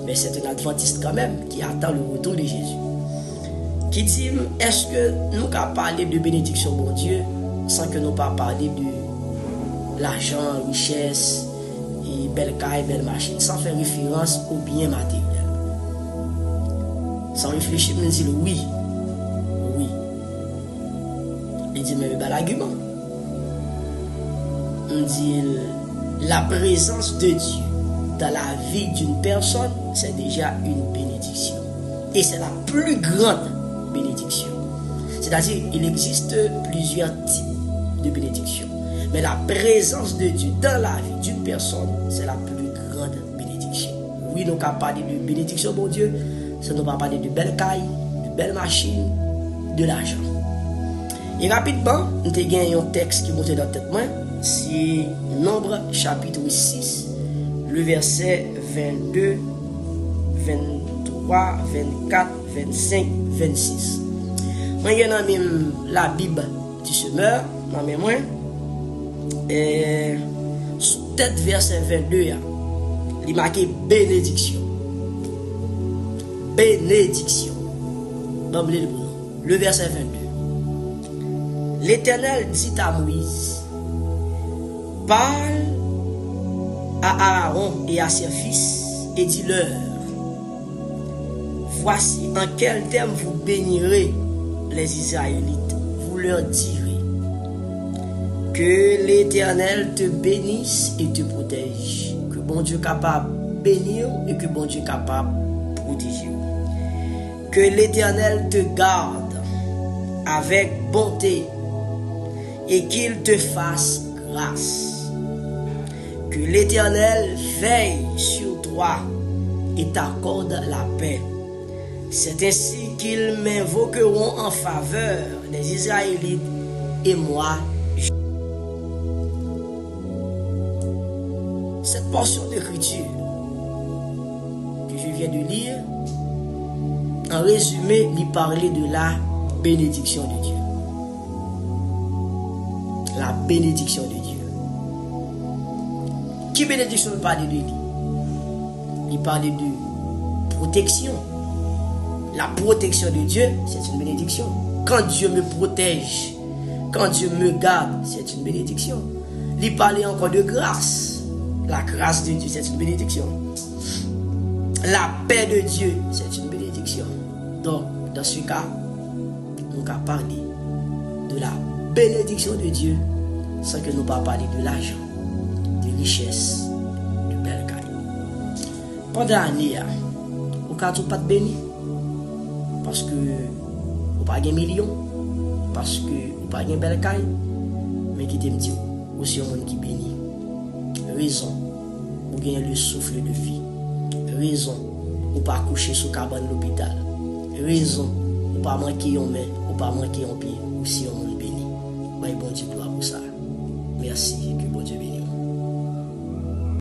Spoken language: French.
mais c'est un adventiste quand même qui attend le retour de Jésus. Qui dit, est-ce que nous avons parlé de bénédiction, bon Dieu, sans que nous pas parler de l'argent, richesse, et belle caille, belle machine, sans faire référence au bien matériel. Sans réfléchir, nous disons oui. Oui. Il dit, mais pas l'argument. On dit, la présence de Dieu dans la vie d'une personne, c'est déjà une bénédiction. Et c'est la plus grande bénédiction. C'est-à-dire, il existe plusieurs types de bénédictions. Mais la présence de Dieu dans la vie d'une personne, c'est la plus grande bénédiction. Oui, nous avons parlé de bénédiction, mon Dieu. Ça nous va parler de belles cailles, de belles machines, de l'argent. Et rapidement, nous avons gagné un texte qui monte dans la tête. C'est Nombre chapitre 6, le verset 22, 23, 24, 25, 26. Moi, il y a même la Bible du semeur, dans mes mains. Et sous tête verset 22, il marqué bénédiction. Bénédiction. Le verset 22. L'Éternel dit à Moïse, parle à Aaron et à ses fils et dis-leur, voici en quel terme vous bénirez les Israélites. Vous leur direz, que l'Éternel te bénisse et te protège. Que bon Dieu capable de bénir et que bon Dieu capable de protéger. Que l'Éternel te garde avec bonté et qu'il te fasse grâce. Que l'Éternel veille sur toi et t'accorde la paix. C'est ainsi qu'ils m'invoqueront en faveur des Israélites et moi. Cette portion d'écriture que je viens de lire, en résumé, il parlait de la bénédiction de Dieu. La bénédiction de Dieu. Qui bénédiction il parlait de lui? Il parlait de protection. La protection de Dieu, c'est une bénédiction. Quand Dieu me protège, quand Dieu me garde, c'est une bénédiction. Il parlait encore de grâce. La grâce de Dieu, c'est une bénédiction. La paix de Dieu, c'est une bénédiction. Donc, dans ce cas, nous allons parler de la bénédiction de Dieu sans que nous pas parler de l'argent, de richesse, de belle caille. Pendant l'année, au cas où pas de béni, parce que vous pas de millions, parce que vous pas de belle caille, mais qui t'aime Dieu, aussi un monde qui bénit. Raison pour gagner le souffle de vie. Raison pour pas coucher sous cabane de l'hôpital. Raison pour pas manquer un main, pour pas manquer un pied, aussi un monde béni. Bon Dieu pour ça. Merci, que bon Dieu bénisse.